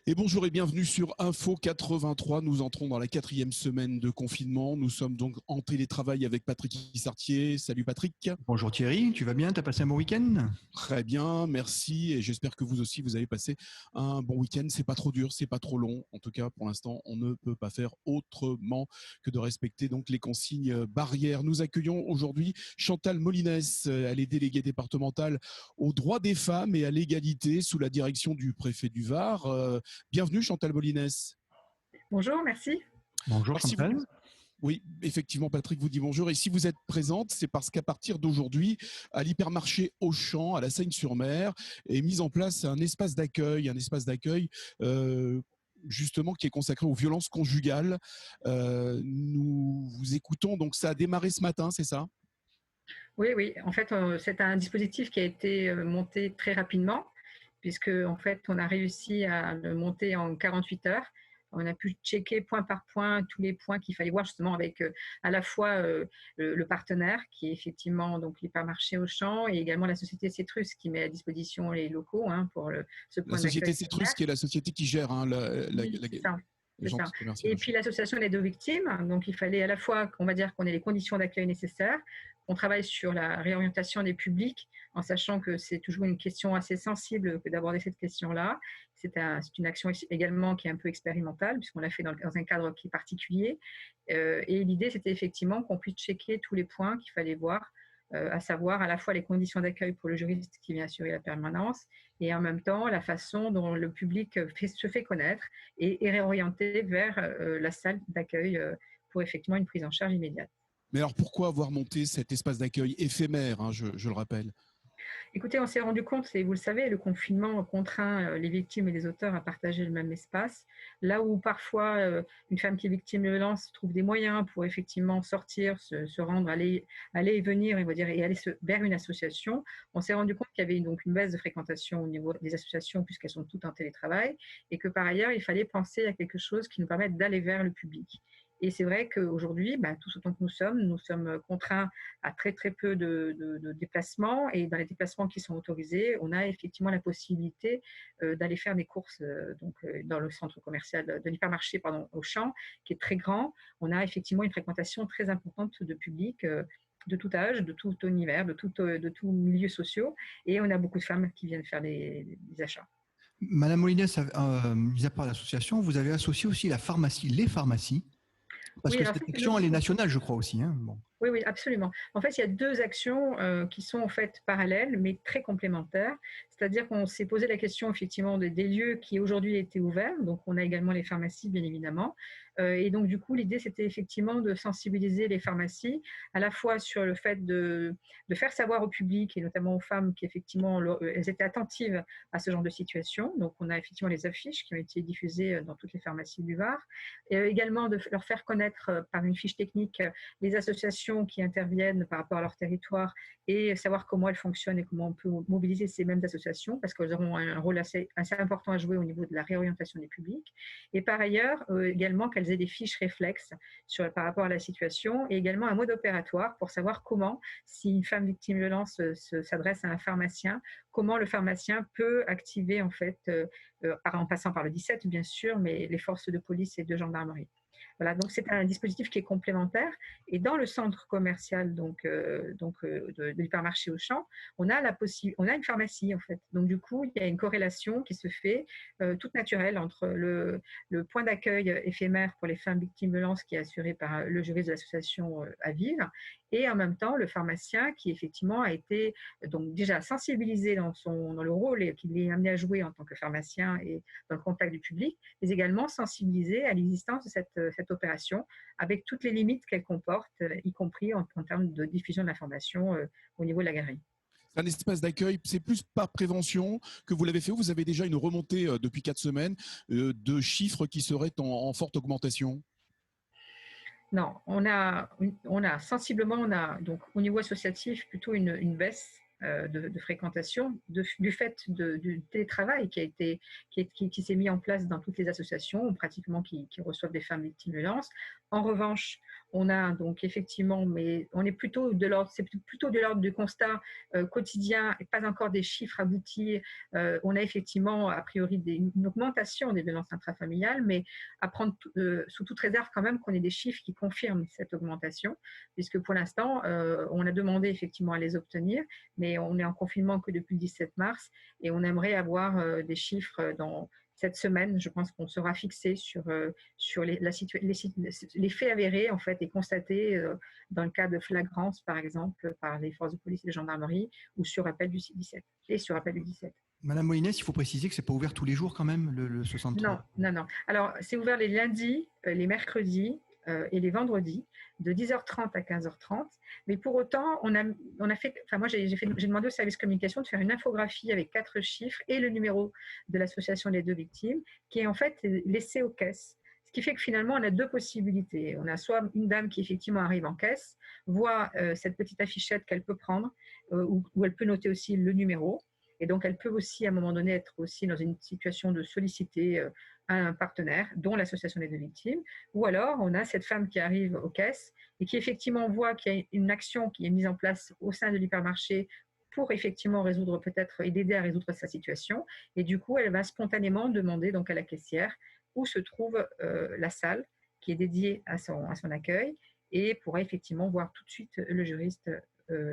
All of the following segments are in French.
Et bonjour et bienvenue sur Info 83. Nous entrons dans la 4e semaine de confinement. Nous sommes donc en télétravail avec Patrick Issartier. Salut Patrick. Bonjour Thierry, tu vas bien? T'as passé un bon week-end? Très bien, merci. Et j'espère que vous aussi, vous avez passé un bon week-end. C'est pas trop dur, c'est pas trop long. En tout cas, pour l'instant, on ne peut pas faire autrement que de respecter donc les consignes barrières. Nous accueillons aujourd'hui Chantal Molines. Elle est déléguée départementale aux droits des femmes et à l'égalité sous la direction du préfet du Var. Bienvenue Chantal Molines. Bonjour, merci. Bonjour Chantal. Oui, effectivement, Patrick vous dit bonjour. Et si vous êtes présente, c'est parce qu'à partir d'aujourd'hui, à l'hypermarché Auchan, à la Seyne-sur-Mer, est mis en place un espace d'accueil, justement qui est consacré aux violences conjugales. Nous vous écoutons, donc ça a démarré ce matin, c'est ça ? Oui. En fait, c'est un dispositif qui a été monté très rapidement, puisque en fait, on a réussi à le monter en 48 heures. On a pu checker point par point tous les points qu'il fallait voir justement avec à la fois le partenaire qui est effectivement donc l'hypermarché Auchan et également la société Cetrus qui met à disposition les locaux pour ce point d'accueil. La société Cetrus qui est la société qui gère c'est ça. Et puis l'association d'aide aux victimes, donc il fallait à la fois qu'on va dire qu'on ait les conditions d'accueil nécessaires, qu'on travaille sur la réorientation des publics, en sachant que c'est toujours une question assez sensible que d'aborder cette question-là. C'est une action également qui est un peu expérimentale, puisqu'on l'a fait dans un cadre qui est particulier. Et l'idée, c'était effectivement qu'on puisse checker tous les points qu'il fallait voir, à savoir à la fois les conditions d'accueil pour le juriste qui vient assurer la permanence et en même temps la façon dont le public se fait connaître et est réorienté vers la salle d'accueil pour effectivement une prise en charge immédiate. Mais alors pourquoi avoir monté cet espace d'accueil éphémère, je le rappelle ? Écoutez, on s'est rendu compte, et vous le savez, le confinement contraint les victimes et les auteurs à partager le même espace. Là où parfois une femme qui est victime de violence trouve des moyens pour effectivement sortir, se rendre, aller et venir, et aller vers une association, on s'est rendu compte qu'il y avait donc une baisse de fréquentation au niveau des associations puisqu'elles sont toutes en télétravail et que par ailleurs, il fallait penser à quelque chose qui nous permette d'aller vers le public. Et c'est vrai qu'aujourd'hui, tous autant que nous sommes contraints à très peu de déplacements. Et dans les déplacements qui sont autorisés, on a effectivement la possibilité d'aller faire des courses dans le centre commercial de l'hypermarché Auchan, qui est très grand. On a effectivement une fréquentation très importante de public de tout âge, de tout univers, de tout milieu social. Et on a beaucoup de femmes qui viennent faire des achats. Madame Molines, mis à part l'association, vous avez associé aussi les pharmacies. Parce que cette action, elle est nationale, je crois aussi. Bon. Oui, absolument. En fait, il y a deux actions qui sont en fait parallèles, mais très complémentaires. C'est-à-dire qu'on s'est posé la question effectivement des lieux qui aujourd'hui étaient ouverts. Donc, on a également les pharmacies, bien évidemment. Et donc, du coup, l'idée, c'était effectivement de sensibiliser les pharmacies à la fois sur le fait de faire savoir au public et notamment aux femmes qu'effectivement, elles étaient attentives à ce genre de situation. Donc, on a effectivement les affiches qui ont été diffusées dans toutes les pharmacies du Var. Et également de leur faire connaître par une fiche technique les associations qui interviennent par rapport à leur territoire et savoir comment elles fonctionnent et comment on peut mobiliser ces mêmes associations parce qu'elles auront un rôle assez important à jouer au niveau de la réorientation des publics. Et par ailleurs, également qu'elles aient des fiches réflexes par rapport à la situation et également un mode opératoire pour savoir comment, si une femme victime de violence s'adresse à un pharmacien, comment le pharmacien peut activer en fait, en passant par le 17 bien sûr, mais les forces de police et de gendarmerie. Voilà, donc c'est un dispositif qui est complémentaire. Et dans le centre commercial de l'hypermarché Auchan, on a une pharmacie en fait. Donc du coup, il y a une corrélation qui se fait toute naturelle entre le point d'accueil éphémère pour les femmes victimes de violence qui est assuré par le juriste de l'association Aviv et en même temps le pharmacien qui effectivement a été donc déjà sensibilisé dans le rôle qu'il est amené à jouer en tant que pharmacien et dans le contact du public, mais également sensibilisé à l'existence de cette opération avec toutes les limites qu'elle comporte, y compris en termes de diffusion de l'information au niveau de la galerie. Un espace d'accueil, c'est plus par prévention que vous l'avez fait. Vous avez déjà une remontée depuis 4 semaines de chiffres qui seraient en forte augmentation. Non, on a sensiblement, donc au niveau associatif plutôt une baisse de fréquentation du fait du télétravail qui s'est mis en place dans toutes les associations pratiquement qui reçoivent des femmes victimes de violence. En revanche, On a donc effectivement, mais on est plutôt de l'ordre, c'est plutôt de l'ordre du constat quotidien et pas encore des chiffres aboutis. On a effectivement a priori une augmentation des violences intrafamiliales, mais à prendre sous toute réserve quand même qu'on ait des chiffres qui confirment cette augmentation, puisque pour l'instant on a demandé effectivement à les obtenir, mais on est en confinement que depuis le 17 mars et on aimerait avoir des chiffres dans cette semaine. Je pense qu'on sera fixé sur les faits avérés en fait et constatés dans le cas de flagrance, par exemple, par les forces de police et de gendarmerie ou sur appel du 17 et sur appel du 17. Madame Moïnès, il faut préciser que ce n'est pas ouvert tous les jours quand même, ce centre. Non. Alors, c'est ouvert les lundis, les mercredis et les vendredis, de 10h30 à 15h30. Mais pour autant, on a fait, enfin moi j'ai demandé au service communication de faire une infographie avec 4 chiffres et le numéro de l'association des 2 victimes, qui est en fait laissé aux caisses. Ce qui fait que finalement, on a 2 possibilités. On a soit une dame qui effectivement arrive en caisse, voit cette petite affichette qu'elle peut prendre, où elle peut noter aussi le numéro. Et donc, elle peut aussi, à un moment donné, être aussi dans une situation de solliciter un partenaire, dont l'association des 2 victimes. Ou alors, on a cette femme qui arrive aux caisses et qui effectivement voit qu'il y a une action qui est mise en place au sein de l'hypermarché pour effectivement résoudre peut-être et d'aider à résoudre sa situation. Et du coup, elle va spontanément demander donc à la caissière où se trouve la salle qui est dédiée à son accueil et pourra effectivement voir tout de suite le juriste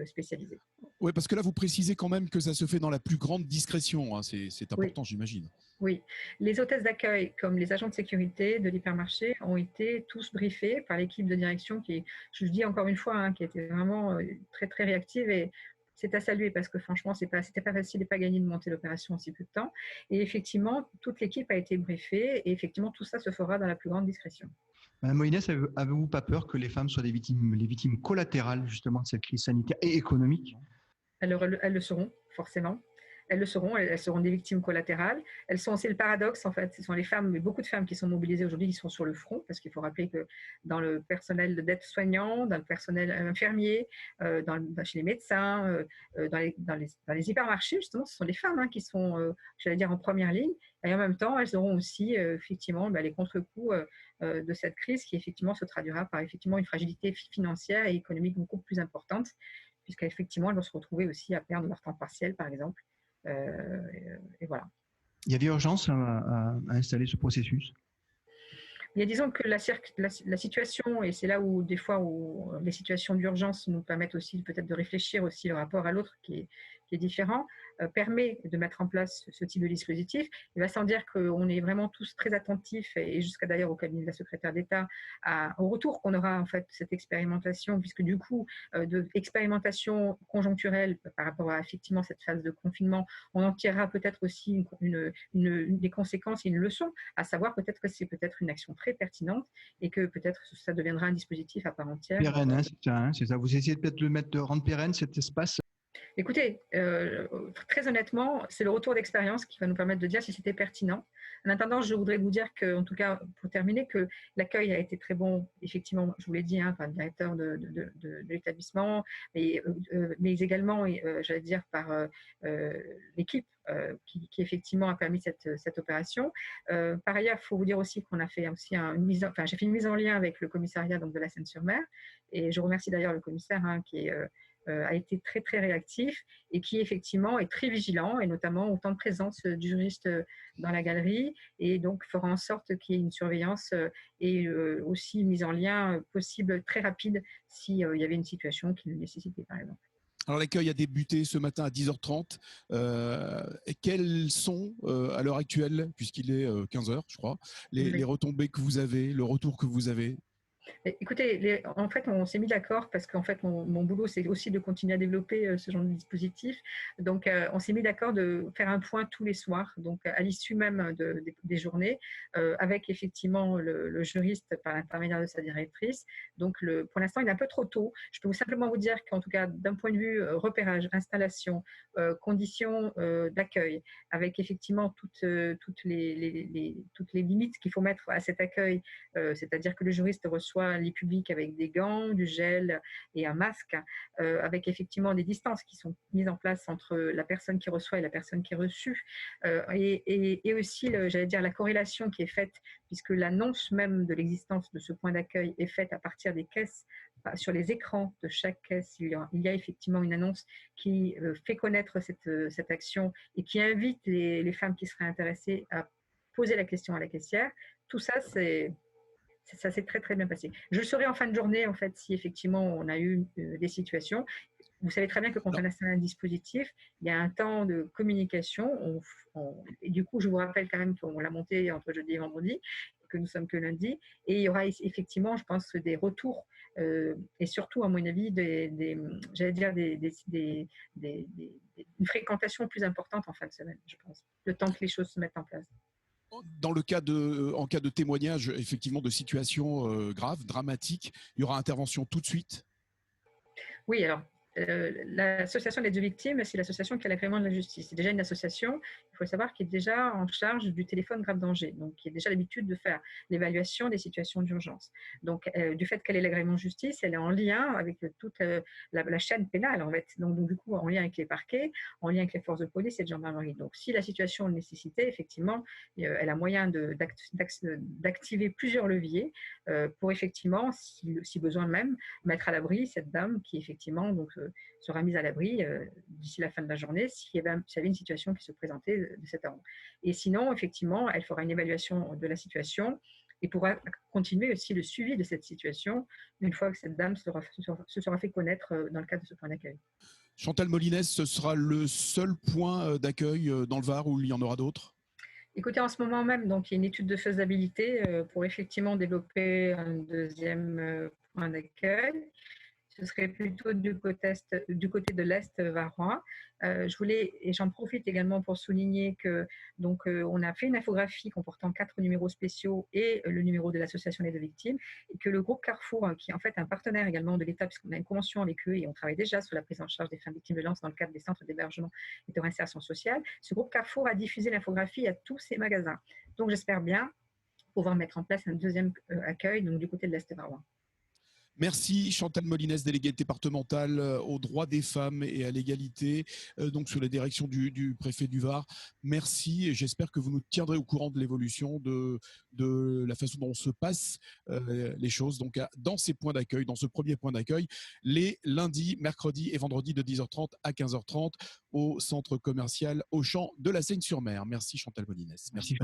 spécialisé. Oui, parce que là, vous précisez quand même que ça se fait dans la plus grande discrétion. Hein. C'est important, oui. J'imagine. Oui. Les hôtesses d'accueil, comme les agents de sécurité de l'hypermarché, ont été tous briefés par l'équipe de direction qui, je le dis encore une fois, hein, qui était vraiment très, très réactive et c'est à saluer parce que franchement, c'était pas facile et pas gagné de monter l'opération en si peu de temps. Et effectivement, toute l'équipe a été briefée et effectivement, tout ça se fera dans la plus grande discrétion. Madame Moïnès, avez-vous pas peur que les femmes soient les victimes collatérales justement de cette crise sanitaire et économique? Alors, elles le seront, forcément. Elles seront des victimes collatérales. Elles sont aussi le paradoxe, en fait. Ce sont les femmes, mais beaucoup de femmes qui sont mobilisées aujourd'hui, qui sont sur le front, parce qu'il faut rappeler que dans le personnel d'aide-soignants, dans le personnel infirmier, chez les médecins, dans les hypermarchés, justement, ce sont les femmes qui sont, j'allais dire, en première ligne. Et en même temps, elles auront aussi, effectivement, les contre-coups de cette crise qui, effectivement, se traduira par, effectivement, une fragilité financière et économique beaucoup plus importante, puisqu'effectivement, elles vont se retrouver aussi à perdre leur temps partiel, par exemple. Et voilà. Il y avait urgence à installer ce processus? Mais disons que la situation, et c'est là où des fois où les situations d'urgence nous permettent aussi peut-être de réfléchir aussi le rapport à l'autre qui est différent, permet de mettre en place ce type de dispositif. Il va sans dire qu'on est vraiment tous très attentifs, et jusqu'à d'ailleurs au cabinet de la secrétaire d'État, au retour qu'on aura en fait cette expérimentation, puisque du coup, de expérimentation conjoncturelle par rapport à effectivement cette phase de confinement, on en tirera peut-être aussi des conséquences et une leçon, à savoir peut-être que c'est peut-être une action très pertinente et que peut-être ça deviendra un dispositif à part entière. Pérenne, c'est ça. Vous essayez peut-être de rendre pérenne cet espace? Écoutez, très honnêtement, c'est le retour d'expérience qui va nous permettre de dire si c'était pertinent. En attendant, je voudrais vous dire que, en tout cas, pour terminer, que l'accueil a été très bon, effectivement, je vous l'ai dit, par le directeur de l'établissement, mais également, j'allais dire, par l'équipe qui effectivement a permis cette opération. Par ailleurs, il faut vous dire aussi qu'on a fait aussi j'ai fait une mise en lien avec le commissariat donc, de la Seine-sur-Mer, et je remercie d'ailleurs le commissaire qui a été très très réactif et qui effectivement est très vigilant, et notamment au temps de présence du juriste dans la galerie, et donc fera en sorte qu'il y ait une surveillance et aussi une mise en lien possible très rapide s'il y avait une situation qui le nécessitait par exemple. Alors l'accueil a débuté ce matin à 10h30. Et quelles sont à l'heure actuelle, puisqu'il est 15h je crois, les retombées que vous avez, le retour que vous avez? Écoutez, en fait, on s'est mis d'accord parce qu'en fait, mon boulot, c'est aussi de continuer à développer ce genre de dispositif. Donc, on s'est mis d'accord de faire un point tous les soirs, donc à l'issue même des journées, avec effectivement le juriste par l'intermédiaire de sa directrice. Donc, pour l'instant, il est un peu trop tôt. Je peux simplement vous dire qu'en tout cas, d'un point de vue repérage, installation, conditions d'accueil, avec effectivement toutes les limites qu'il faut mettre à cet accueil, c'est-à-dire que le juriste reçoit reçoit les publics avec des gants, du gel et un masque, avec effectivement des distances qui sont mises en place entre la personne qui reçoit et la personne qui est reçue, et aussi, j'allais dire, la corrélation qui est faite, puisque l'annonce même de l'existence de ce point d'accueil est faite à partir des caisses. Sur les écrans de chaque caisse, il y a effectivement une annonce qui fait connaître cette action et qui invite les femmes qui seraient intéressées à poser la question à la caissière. Tout ça, ça s'est très très bien passé. Je le saurai en fin de journée, en fait, si effectivement on a eu des situations. Vous savez très bien que quand on installe un dispositif, il y a un temps de communication. Et du coup, je vous rappelle quand même qu'on l'a monté entre jeudi et vendredi, que nous sommes que lundi. Et il y aura effectivement, je pense, des retours et surtout, à mon avis, j'allais dire une fréquentation plus importante en fin de semaine, je pense, le temps que les choses se mettent en place. En cas de témoignage, effectivement, de situations graves, dramatiques, il y aura intervention tout de suite? Oui, alors, l'association d'aide aux victimes, c'est l'association qui a l'agrément de la justice. C'est déjà une association, il faut savoir, qui est déjà en charge du téléphone grave danger, donc qui a déjà l'habitude de faire l'évaluation des situations d'urgence. Donc, du fait qu'elle ait l'agrément de justice, elle est en lien avec toute la chaîne pénale, en fait. Donc, du coup, en lien avec les parquets, en lien avec les forces de police et de gendarmerie. Donc, si la situation le nécessitait, effectivement, elle a moyen d'activer plusieurs leviers pour effectivement, si besoin même, mettre à l'abri cette dame qui, effectivement, donc, sera mise à l'abri d'ici la fin de la journée s'il y avait une situation qui se présentait de cet ordre. Et sinon, effectivement, elle fera une évaluation de la situation et pourra continuer aussi le suivi de cette situation une fois que cette dame se sera fait connaître dans le cadre de ce point d'accueil. Chantal Molinès, ce sera le seul point d'accueil dans le Var ou il y en aura d'autres? Écoutez, en ce moment même, donc, il y a une étude de faisabilité pour effectivement développer un deuxième point d'accueil. Ce serait plutôt du côté de l'Est varois. Et j'en profite également pour souligner que on a fait une infographie comportant 4 numéros spéciaux et le numéro de l'association des deux victimes, et que le groupe Carrefour, qui est en fait un partenaire également de l'État, puisqu'on a une convention avec eux et on travaille déjà sur la prise en charge des femmes victimes de violences dans le cadre des centres d'hébergement et de réinsertion sociale, ce groupe Carrefour a diffusé l'infographie à tous ses magasins. Donc j'espère bien pouvoir mettre en place un deuxième accueil donc, du côté de l'Est varois. Merci Chantal Molinès, déléguée départementale aux droits des femmes et à l'égalité, donc sous la direction du préfet du Var. Merci et j'espère que vous nous tiendrez au courant de l'évolution de la façon dont se passent les choses donc dans ces points d'accueil, dans ce premier point d'accueil, les lundis, mercredis et vendredis de 10h30 à 15h30 au centre commercial Auchan de la Seigne-sur-Mer. Merci Chantal Molinès. Merci.